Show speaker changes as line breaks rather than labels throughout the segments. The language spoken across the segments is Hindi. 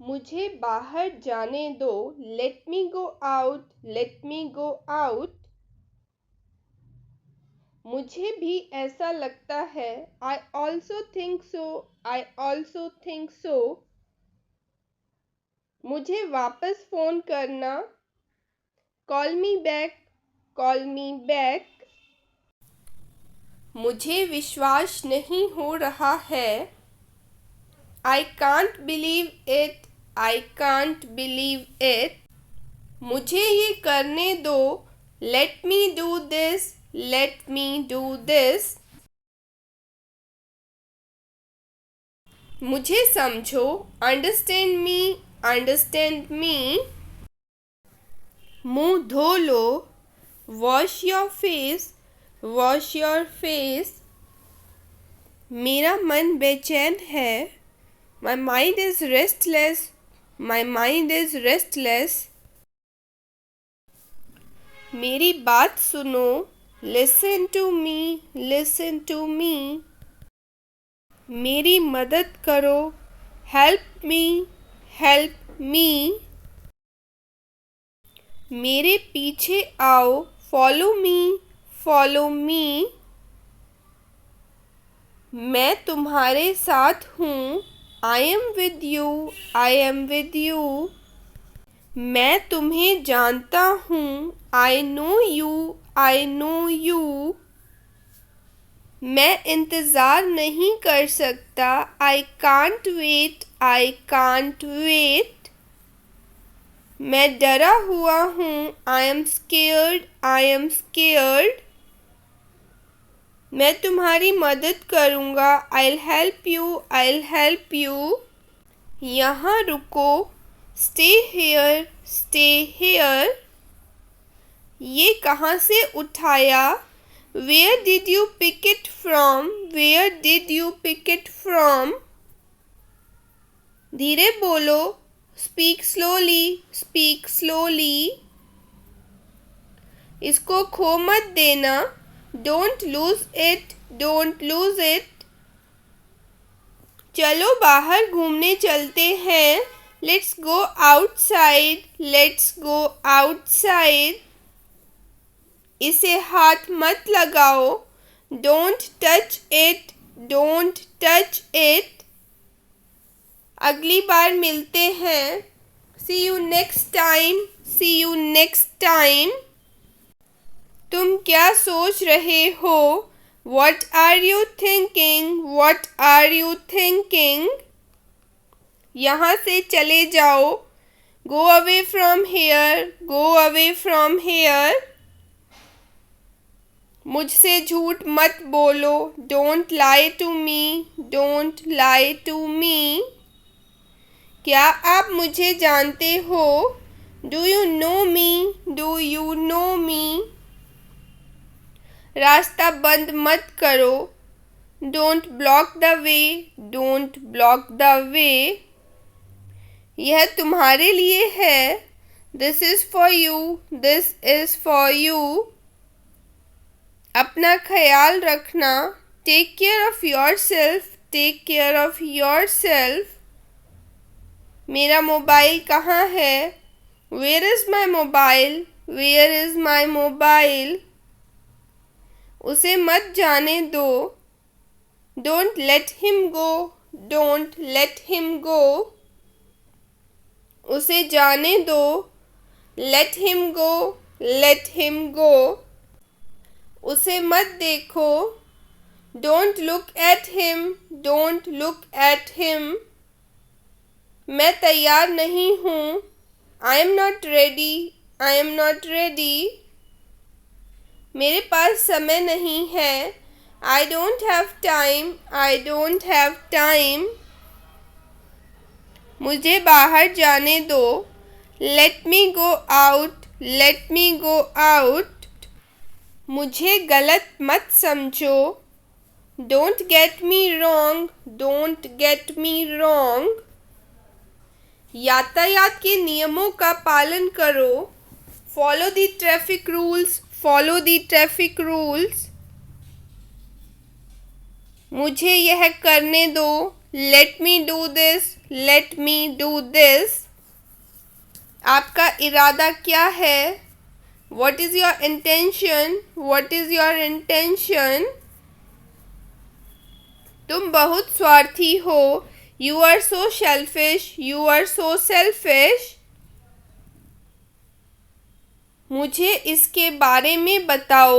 मुझे बाहर जाने दो। लेट मी go out, let me go out. मुझे भी ऐसा लगता है। I also think so, I also think so. मुझे वापस फ़ोन करना। Call me back, call me back. मुझे विश्वास नहीं हो रहा है। I can't believe it, I can't believe it. मुझे ये करने दो। Let me do this, let me do this. मुझे समझो। Understand me, understand me. मुंह धो लो। Wash your face, wash your face. मेरा मन बेचैन है। My mind is restless, my mind is restless. मेरी बात सुनो। Listen to me, listen to me. मेरी मदद करो। Help me, help me. मेरे पीछे आओ। Follow me, follow me. मैं तुम्हारे साथ हूँ। I am with you, I am with you. मैं तुम्हें जानता हूँ। I know you, I know you. मैं इंतज़ार नहीं कर सकता। I can't wait, I can't wait. मैं डरा हुआ हूँ। I am scared, I am scared. मैं तुम्हारी मदद करूँगा। I'll help you, I'll help you। यहाँ रुको। Stay here, stay here। ये कहाँ से उठाया? Where did you pick it from? Where did you pick it from? धीरे बोलो। Speak slowly, speak slowly। इसको खो मत देना। Don't lose it, don't lose it। चलो बाहर घूमने चलते हैं। Let's go outside, let's go outside। इसे हाथ मत लगाओ। Don't touch it, don't touch it। अगली बार मिलते हैं। See you next time, see you next time। तुम क्या सोच रहे हो? What are you thinking? What are you thinking? यहाँ से चले जाओ। Go away from here, go away from here। मुझसे झूठ मत बोलो। Don't lie to me, don't lie to me। क्या आप मुझे जानते हो? Do you know me? Do you know me? रास्ता बंद मत करो। Don't block the way, don't block the way। यह तुम्हारे लिए है। This is for you, this is for you। अपना ख्याल रखना। Take care of yourself, take care of yourself। मेरा मोबाइल कहाँ है? Where is my mobile? Where is my mobile? उसे मत जाने दो। Don't let him go, don't let him go। उसे जाने दो। Let him go, let him go। उसे मत देखो। Don't look at him, don't look at him। मैं तैयार नहीं हूँ। I am not ready, I am not ready। मेरे पास समय नहीं है। I don't have time, I don't have time। मुझे बाहर जाने दो। Let me go out, let me go out। मुझे गलत मत समझो। Don't get me wrong, don't get me wrong। यातायात के नियमों का पालन करो। Follow the traffic rules, follow the traffic rules। मुझे यह करने दो। Let me do this, let me do this. आपका इरादा क्या है? What is your intention? What is your intention? तुम बहुत स्वार्थी हो। You are so selfish. You are so selfish. मुझे इसके बारे में बताओ।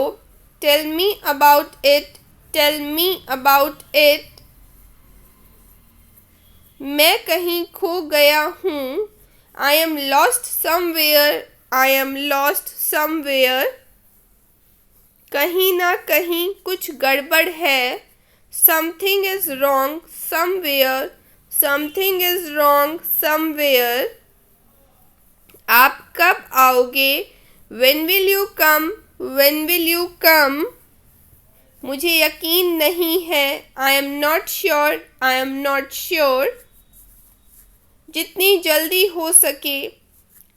Tell me about it. Tell me about it. मैं कहीं खो गया हूँ। I am lost somewhere. I am lost somewhere. कहीं ना कहीं कुछ गड़बड़ है। Something is wrong somewhere. Something is wrong somewhere. आप कब आओगे? When will you come? When will you come? मुझे यकीन नहीं है। I am not sure. I am not sure. जितनी जल्दी हो सके।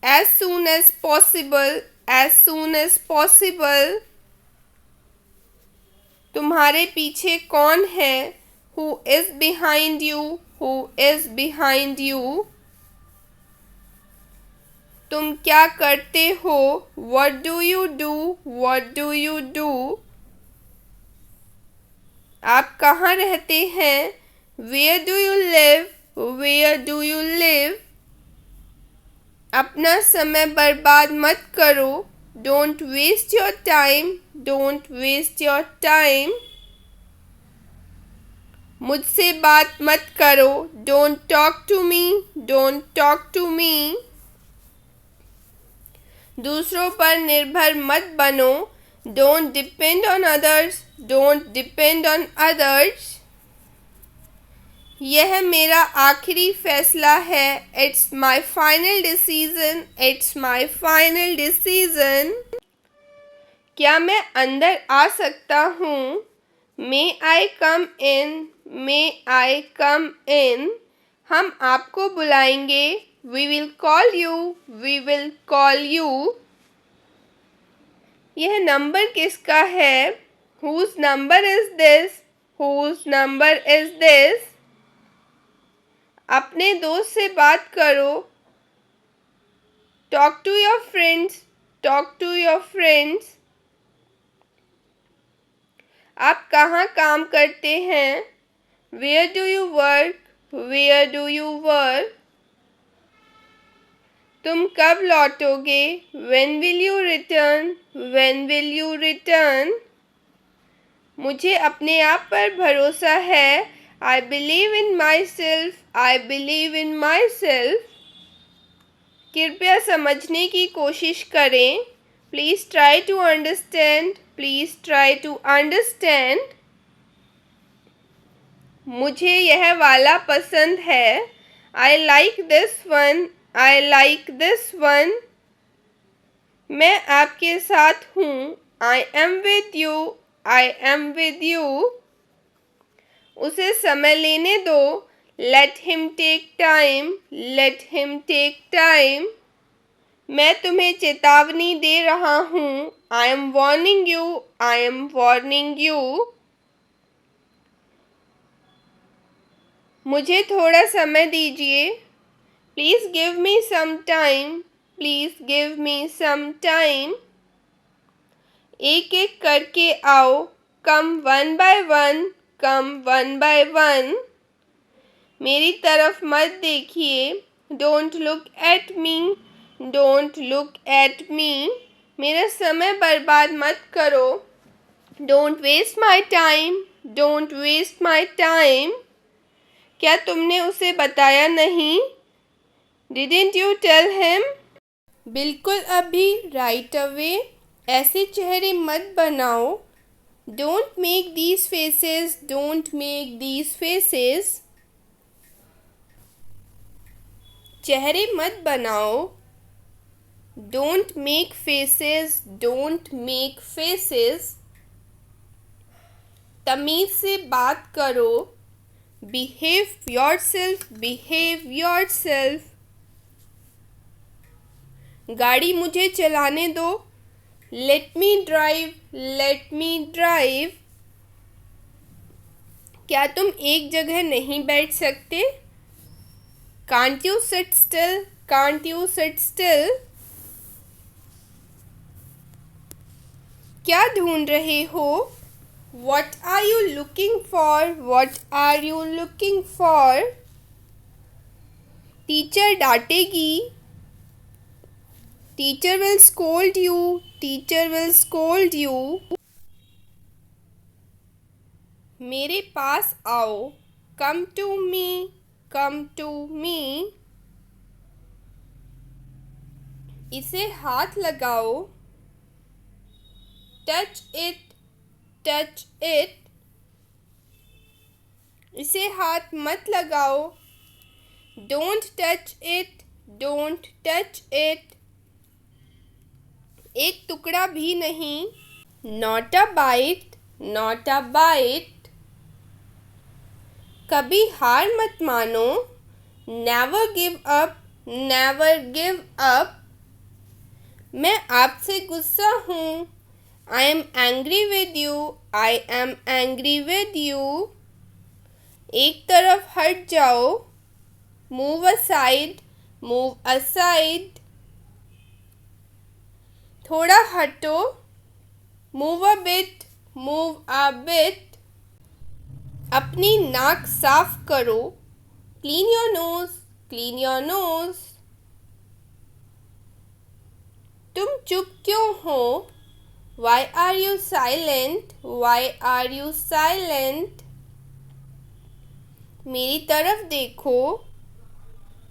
As soon as possible. As soon as possible. तुम्हारे पीछे कौन है? Who is behind you? Who is behind you? तुम क्या करते हो? What do you do? What do you do? आप कहाँ रहते हैं? Where do you live? Where do you live? अपना समय बर्बाद मत करो। Don't waste your time. Don't waste your time. मुझसे बात मत करो। Don't talk to me. Don't talk to me. दूसरों पर निर्भर मत बनो। Don't depend on others. Don't depend on others. यह मेरा आखिरी फैसला है। It's my final decision. It's my final decision. क्या मैं अंदर आ सकता हूँ? May I come in? May I come in? हम आपको बुलाएंगे। We will call you. We will call you. यह नंबर किसका है? Whose number is this? Whose number is this? अपने दोस्त से बात करो। Talk to your friends. Talk to your friends. आप कहाँ काम करते हैं? Where do you work? Where do you work? तुम कब लौटोगे? When will you return? When will you return? मुझे अपने आप पर भरोसा है। I believe in myself. I believe in myself. कृपया समझने की कोशिश करें। Please try to understand. Please try to understand. मुझे यह वाला पसंद है। I like this one. I like this one. मैं आपके साथ हूँ। I am with you. I am with you. उसे समय लेने दो। Let him take time. Let him take time. मैं तुम्हें चेतावनी दे रहा हूँ। I am warning you. I am warning you. मुझे थोड़ा समय दीजिए। Please give me some time. Please give me some time. एक एक करके आओ। Come one by one. Come one by one. मेरी तरफ मत देखिए। Don't look at me. Don't look at me. मेरा समय बर्बाद मत करो। Don't waste my time. Don't waste my time. क्या तुमने उसे बताया नहीं? Didn't you tell him? बिल्कुल अभी, right away. ऐसे चेहरे मत बनाओ। Don't make these faces. Don't make these faces. चेहरे मत बनाओ। Don't make faces. Don't make faces. तमीज से बात करो। Behave yourself. Behave yourself. गाड़ी मुझे चलाने दो। Let me drive. Let me drive. क्या तुम एक जगह नहीं बैठ सकते? Can't you sit still? Can't you sit still? क्या ढूंढ रहे हो? What are you looking for? What are you looking for? Teacher डांटेगी। Teacher will scold you. Teacher will scold you. मेरे पास आओ। Come to me. Come to me. इसे हाथ लगाओ। Touch it. Touch it. इसे हाथ मत लगाओ। Don't touch it. Don't touch it. एक टुकड़ा भी नहीं। Not a bite. Not a bite. कभी हार मत मानो। Never give up. Never give up. मैं आपसे गुस्सा हूँ। I am angry with you. I am angry with you. एक तरफ हट जाओ। Move aside. Move aside. थोड़ा हटो। Move a bit. Move a bit. अपनी नाक साफ करो। Clean your nose. Clean your nose. तुम चुप क्यों हो? Why are you silent? Why are you silent? मेरी तरफ देखो।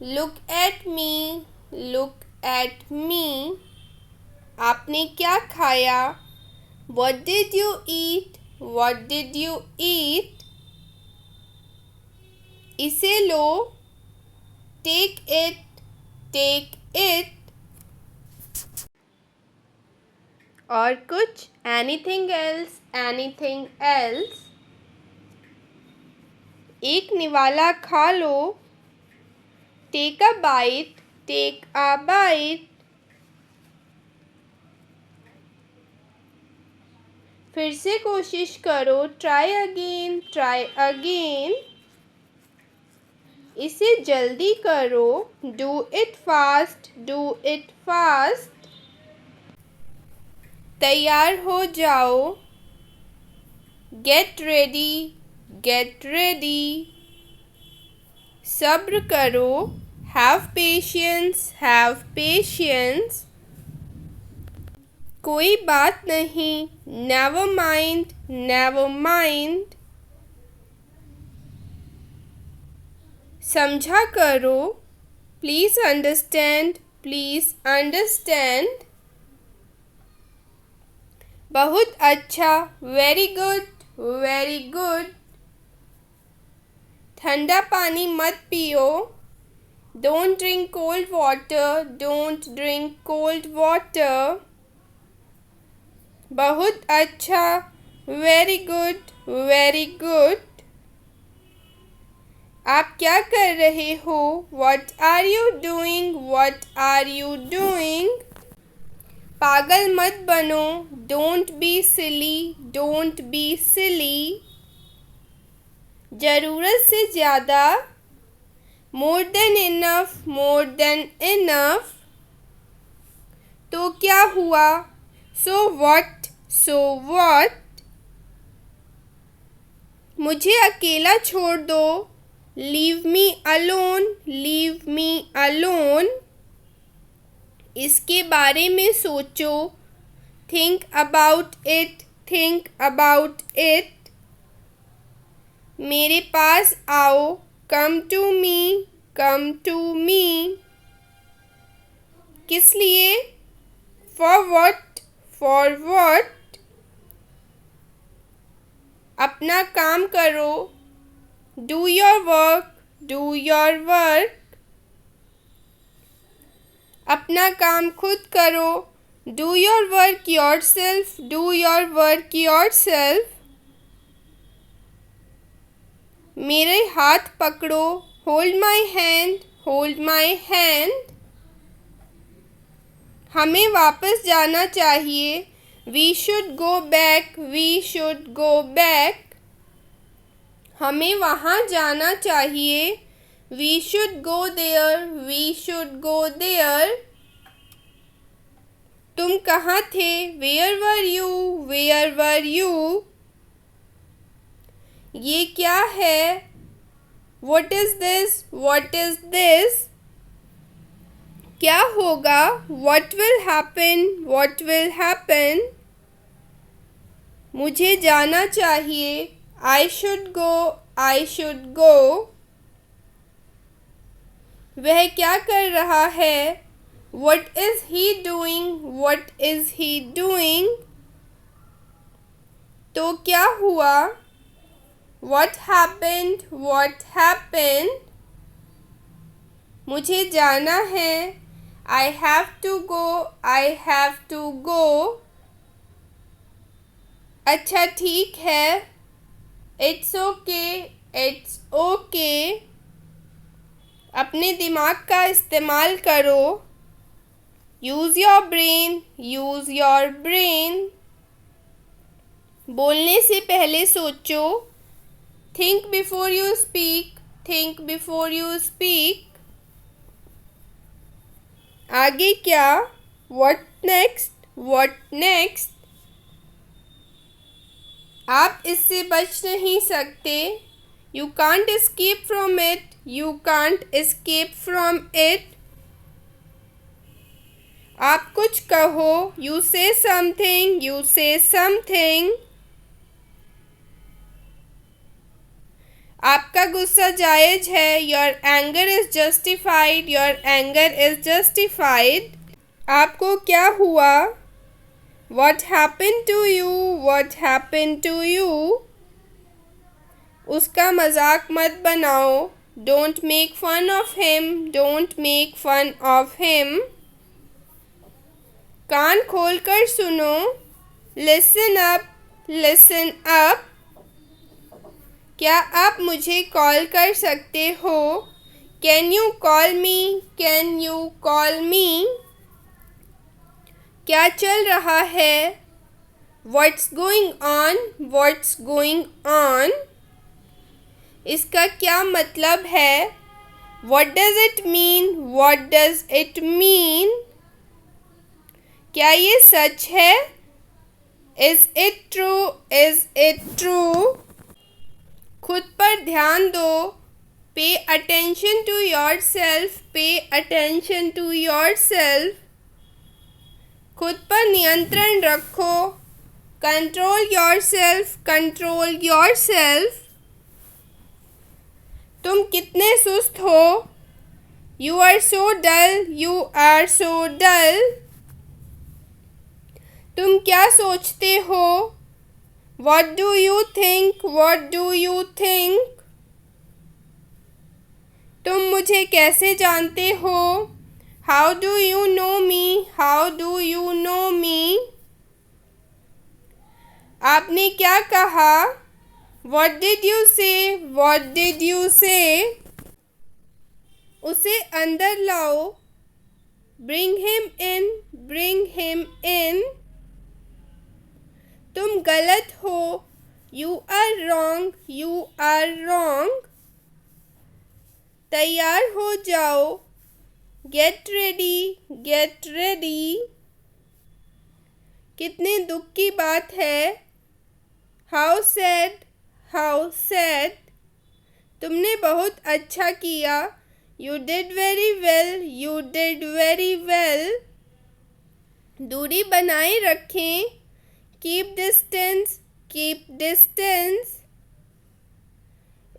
Look at me. Look at me. आपने क्या खाया? What did you eat? What did you eat? इसे लो। Take it. Take it. और कुछ? Anything else? Anything else? एक निवाला खा लो। Take a bite. Take a bite. फिर से कोशिश करो। Try again. Try again. इसे जल्दी करो। Do it fast. Do it fast. तैयार हो जाओ। Get ready. Get ready. सब्र करो। Have patience. Have patience. कोई बात नहीं। Never mind. Never mind. समझा करो। Please understand. Please understand. बहुत अच्छा। Very good. Very good. ठंडा पानी मत पियो। Don't drink cold water. Don't drink cold water. बहुत अच्छा। Very good. Very good. आप क्या कर रहे हो? What are you doing? What are you doing? पागल मत बनो। Don't be silly. Don't be silly. ज़रूरत से ज़्यादा। More than enough. More than enough. तो क्या हुआ? So what? So what? मुझे अकेला छोड़ दो। Leave me alone. Leave me alone. इसके बारे में सोचो। Think about it. Think about it. मेरे पास आओ। Come to me. Come to me. किस लिए? For what? For what? अपना काम करो। Do your work. Do your work. अपना काम खुद करो। Do your work yourself. Do your work yourself. मेरे हाथ पकड़ो। Hold my hand. Hold my hand. हमें वापस जाना चाहिए। We should go back. We should go back. हमें वहाँ जाना चाहिए। We should go there, we should go there. तुम कहाँ थे? Where were you, where were you. ये क्या है? What is this? What is this? क्या होगा? What will happen? What will happen? मुझे जाना चाहिए। I should go, I should go। वह क्या कर रहा है? What is he doing? What is he doing? तो क्या हुआ? What happened? What happened? मुझे जाना है। I have to go, I have to go। अच्छा ठीक है। It's okay, it's okay। अपने दिमाग का इस्तेमाल करो। Use your brain, use your brain। बोलने से पहले सोचो। Think before you speak, think before you speak। आगे क्या? What next? What next? आप इससे बच नहीं सकते। You can't escape from it, you can't escape from it। आप कुछ कहो। You say something, you say something। आपका गुस्सा जायज है। Your anger is justified, your anger is justified। आपको क्या हुआ? What happened to you? What happened to you? उसका मजाक मत बनाओ। Don't make fun of him, don't make fun of him। कान खोल कर सुनो। Listen up, listen up। क्या आप मुझे कॉल कर सकते हो? Can you call me? Can you call me? क्या चल रहा है? What's going on? What's going on? इसका क्या मतलब है? What does it mean? What does it mean? क्या ये सच है? Is it true? Is it true? खुद पर ध्यान दो। Pay attention to yourself. Pay attention to yourself। खुद पर नियंत्रण रखो। Control yourself. Control yourself। तुम कितने सुस्त हो? You are so dull. You are so dull। तुम क्या सोचते हो? What do you think? What do you think? तुम मुझे कैसे जानते हो? How do you know me? How do you know me? आपने क्या कहा? What did you say? What did you say? उसे अंदर लाओ। Bring him in. Bring him in। तुम गलत हो। You are wrong. You are wrong। तैयार हो जाओ। Get ready. Get ready। कितने दुख की बात है। How sad. How sad। तुमने बहुत अच्छा किया। You did very well. You did very well। दूरी बनाए रखें। Keep distance. Keep distance।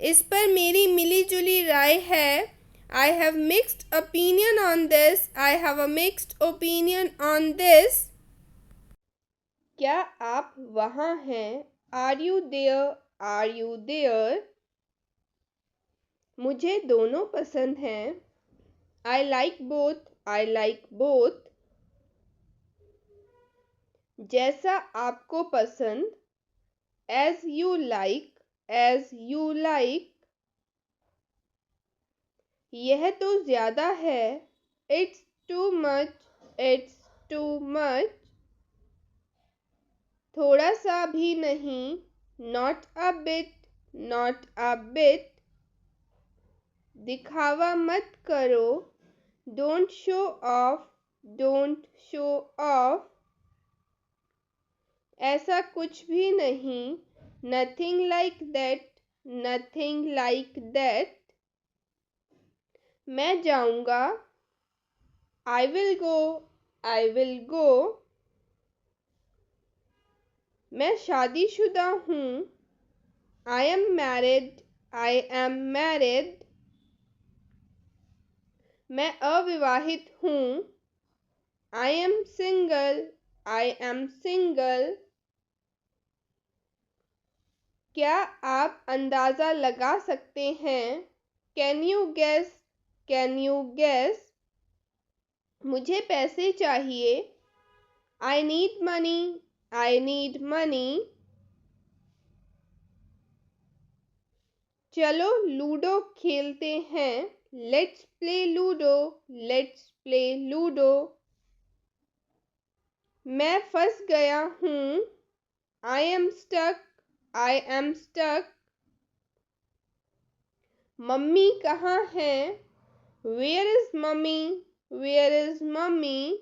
इस पर मेरी मिली जुली राय है। I have mixed opinion on this. I have a mixed opinion on this। क्या आप वहाँ हैं? Are you there? Are you there? मुझे दोनों पसंद हैं। I like both. I like both। जैसा आपको पसंद। As you like. As you like। यह तो ज़्यादा है। It's too much. It's too much। थोड़ा सा भी नहीं। Not a bit. not a bit. दिखावा मत करो, don't show off, don't show off. ऐसा कुछ भी नहीं, nothing like that, nothing like that. मैं जाऊंगा, I will go, I will go. मैं शादीशुदा हूँ, I am married, I am married. मैं अविवाहित हूँ, I am single, I am single. क्या आप अंदाज़ा लगा सकते हैं? Can you guess? Can you guess? मुझे पैसे चाहिए, I need money, I need money. चलो लूडो खेलते हैं, let's play Ludo, let's play Ludo. मैं फंस गया हूँ, I am stuck, I am stuck. Mummy कहाँ है? Where is mummy? Where is mummy?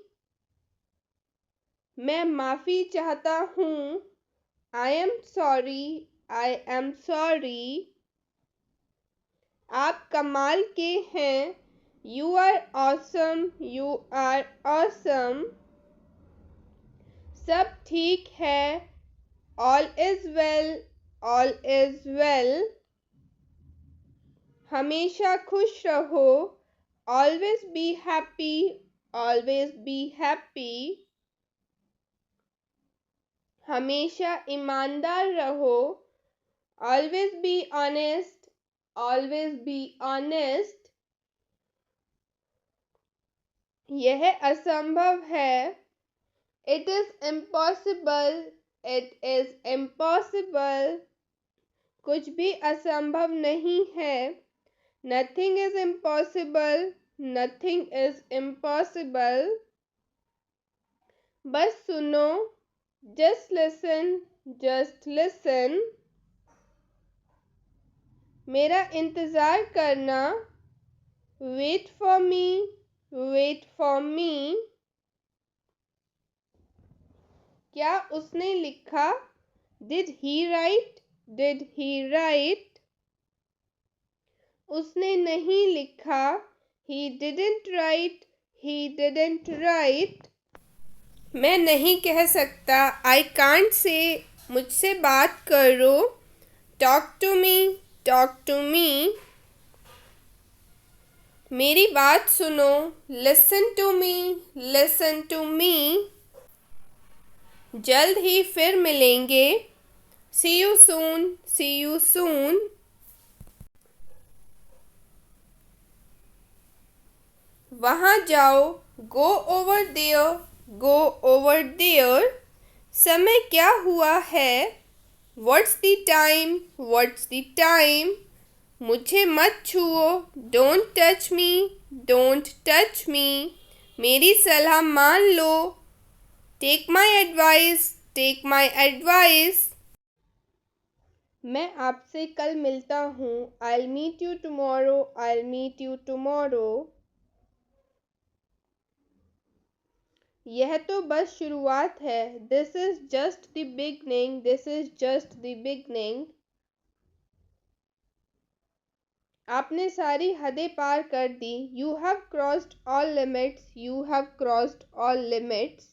मैं माफ़ी चाहता हूँ, I am sorry, I am sorry. आप कमाल के हैं, You are awesome, you are awesome. सब ठीक है, All is well, all is well. हमेशा खुश रहो, Always be happy, always be happy. हमेशा ईमानदार रहो, Always be honest, always be honest. यह असंभव है, It is impossible, it is impossible. कुछ भी असंभव नहीं है, Nothing is impossible, nothing is impossible. बस सुनो, Just listen, just listen. मेरा इंतज़ार करना, Wait for me, wait for me. क्या उसने लिखा? Did he write? Did he write? उसने नहीं लिखा, He didn't write, he didn't write. मैं नहीं कह सकता, I can't say, मुझसे बात करो, Talk to me, talk to me. मेरी बात सुनो, Listen to me, listen to me. जल्द ही फिर मिलेंगे, See you soon, see you soon. वहाँ जाओ, Go over there, go over there. समय क्या हुआ है? What's the time, what's the time? मुझे मत छुओ, Don't touch me, don't touch me. मेरी सलाह मान लो, Take my advice, take my advice. मैं आपसे कल मिलता हूँ, I'll meet you tomorrow, I'll meet you tomorrow. यह तो बस शुरुआत है, This is just the beginning, this is just the beginning. आपने सारी हदें पार कर दी, You have crossed all limits, you have crossed all limits.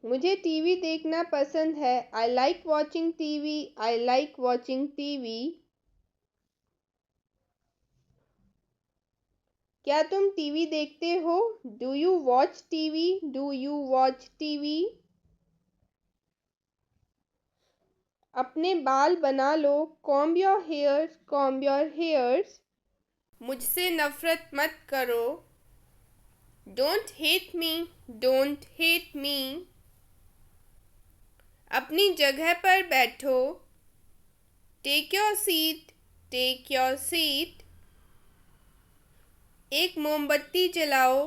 मुझे टीवी देखना पसंद है, I like watching TV, I like watching TV. क्या तुम टीवी देखते हो? Do you watch TV? Do you watch TV? अपने बाल बना लो, Comb your hairs, comb your hairs. मुझसे नफरत मत करो, Don't hate me, don't hate me. अपनी जगह पर बैठो, Take your seat, take your seat. एक मोमबत्ती जलाओ,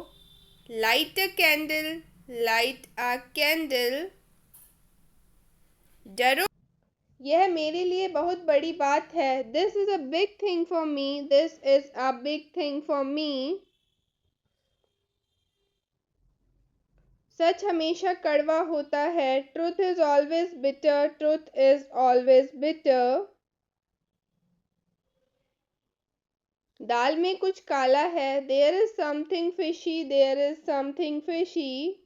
Light a candle, light a candle. डरो यह मेरे लिए बहुत बड़ी बात है। This is a big thing for me. This is a big thing for me. सच हमेशा कड़वा होता है। Truth is always bitter. Truth is always bitter. दाल में कुछ काला है। There is something fishy. There is something fishy.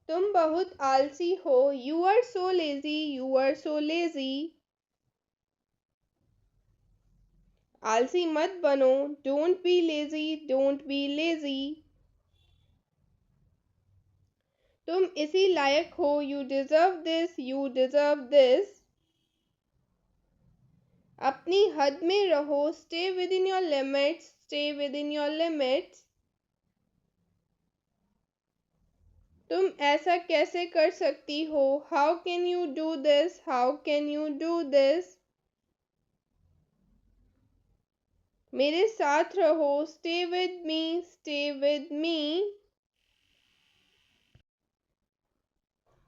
तुम बहुत आलसी हो। You are so lazy. You are so lazy. आलसी मत बनो। Don't be lazy. Don't be lazy. तुम इसी लायक हो। You deserve this. You deserve this. अपनी हद में रहो। Stay with in your limits. Stay with in your limits. तुम ऐसा कैसे कर सकती हो। How can you do this. How can you do this. मेरे साथ रहो। Stay with me. Stay with me.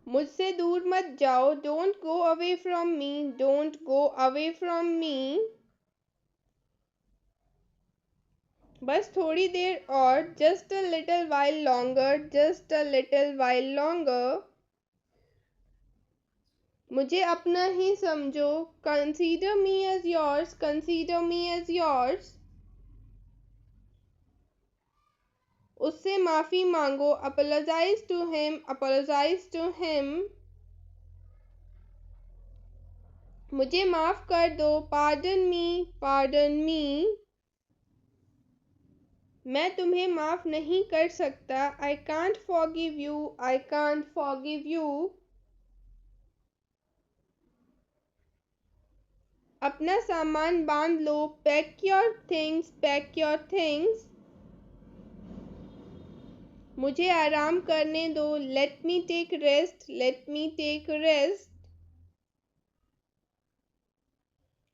मुझसे दूर मत जाओ। Don't go away from me. Don't go away from me. बस थोड़ी देर और। Just a little while longer. Just a little while longer. मुझे अपना ही समझो। Consider me as yours. Consider me as yours. उससे माफी मांगो। Apologise to him. Apologise to him. मुझे माफ कर दो। Pardon me. Pardon me. मैं तुम्हें माफ नहीं कर सकता। I can't forgive you. I can't forgive you. अपना सामान बांध लो। Pack your things. Pack your things. मुझे आराम करने दो। Let me take rest. Let me take rest.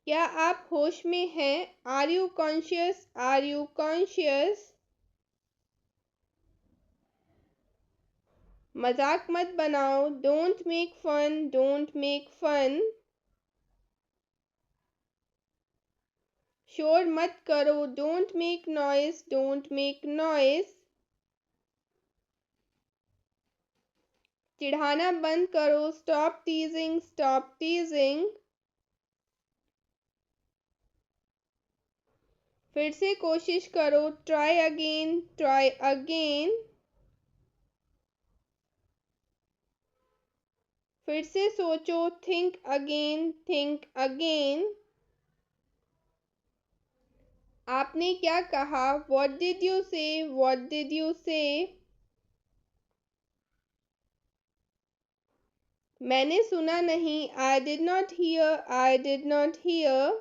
क्या आप होश में हैं। Are you conscious. Are you conscious. मजाक मत बनाओ। Don't make fun. Don't make fun. शोर मत करो। Don't make noise. Don't make noise. चिढ़ाना बंद करो। Stop teasing. Stop teasing. फिर से कोशिश करो। Try again. Try again. फिर से सोचो। Think again. Think again. आपने क्या कहा। What did you say. What did you say. मैंने सुना नहीं। I did not hear. I did not here.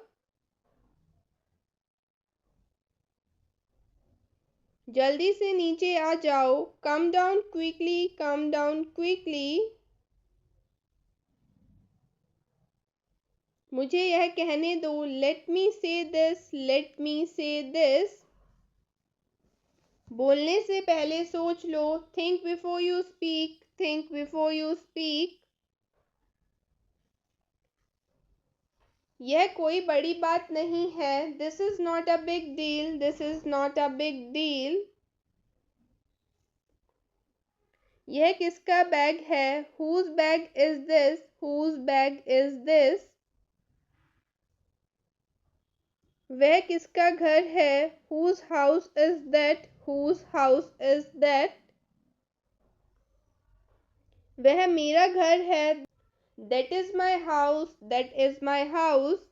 जल्दी से नीचे आ जाओ। Come down quickly. Come down quickly. मुझे यह कहने दो। लेट मी से दिस। लेट मी से दिस। बोलने से पहले सोच लो। Think before you speak. Think before you speak. यह कोई बड़ी बात नहीं है। This is not a big deal. This is not a big deal. यह किसका बैग है। Whose bag is this. Whose bag is this. वह किसका घर है। Whose house is that. Whose house is that. वह मेरा घर है। That is my house. That is my house.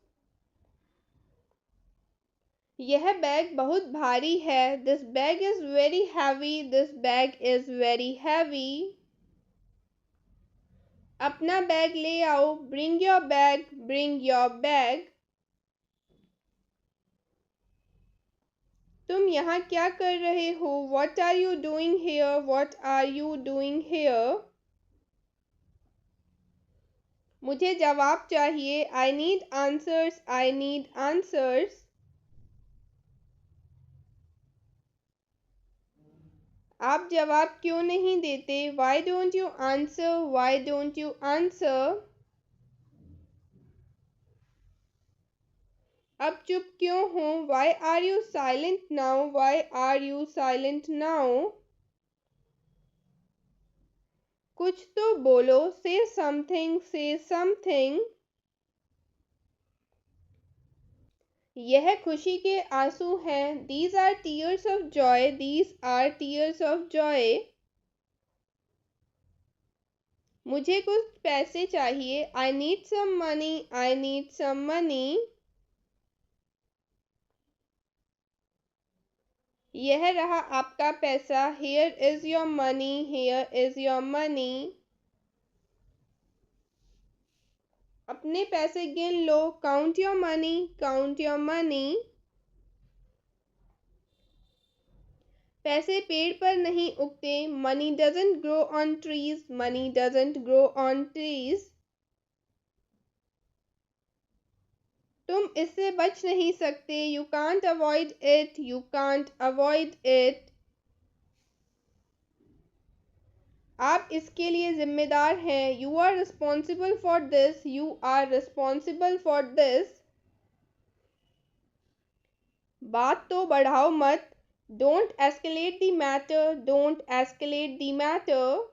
यह बैग बहुत भारी है। This bag is very heavy. This bag is very heavy. अपना बैग ले आओ। Bring your bag. Bring your bag. तुम यहाँ क्या कर रहे हो। What are you doing here. What are you doing here. मुझे जवाब चाहिए। I need answers. I need answers. आप जवाब क्यों नहीं देते। Why don't you answer. Why don't you answer. अब चुप क्यों हो? Why are you silent now? Y are you silent now? कुछ तो बोलो, से समथिंग, से समथिंग। यह खुशी के आंसू हैं, these are tears of joy, these are tears of joy. मुझे कुछ पैसे चाहिए, I need some money, I need some money. यह रहा आपका पैसा, here is your money, here is your money. अपने पैसे गिन लो, count your money, count your money. पैसे पेड़ पर नहीं उगते, money doesn't grow on trees, money doesn't grow on trees. तुम इससे बच नहीं सकते, you can't avoid it, you can't avoid it. आप इसके लिए जिम्मेदार हैं, you are responsible for this, you are responsible for this. बात तो बढ़ाओ मत, don't escalate the matter, don't escalate the matter.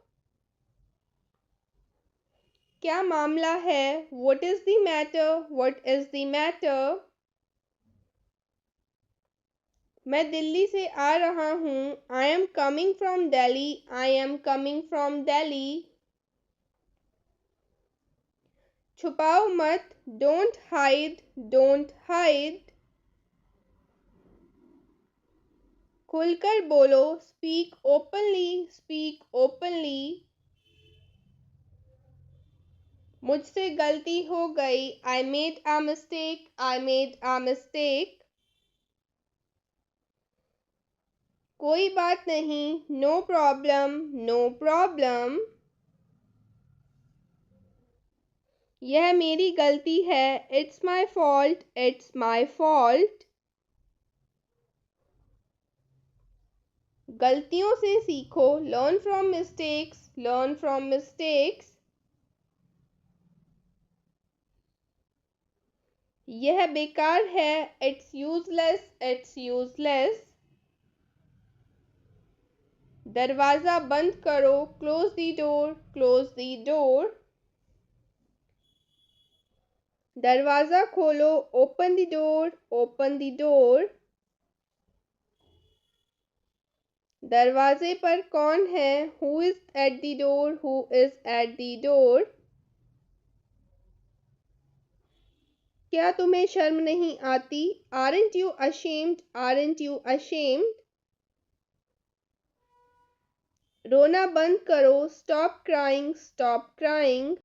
क्या मामला है? What is the matter, what is the matter. मैं दिल्ली से आ रहा हूँ, I am coming from Delhi, I am coming from Delhi. छुपाओ मत, डोंट हाइड, डोंट हाइड। खुलकर बोलो, स्पीक ओपनली, स्पीक ओपनली। मुझसे गलती हो गई, I made a mistake, I made a mistake. कोई बात नहीं, नो प्रॉब्लम, नो प्रॉब्लम। यह मेरी गलती है, it's my fault, it's my fault. गलतियों से सीखो, learn from mistakes, learn from mistakes. यह बेकार है, इट्स यूजलेस, इट्स यूजलेस। दरवाज़ा बंद करो, close the door, close the door. दरवाज़ा खोलो, open the door, open the door. दरवाजे पर कौन है? Who is at the door, who is at the door. क्या तुम्हें शर्म नहीं आती? Aren't you ashamed, aren't you ashamed. रोना बंद करो, स्टॉप क्राइंग, स्टॉप क्राइंग।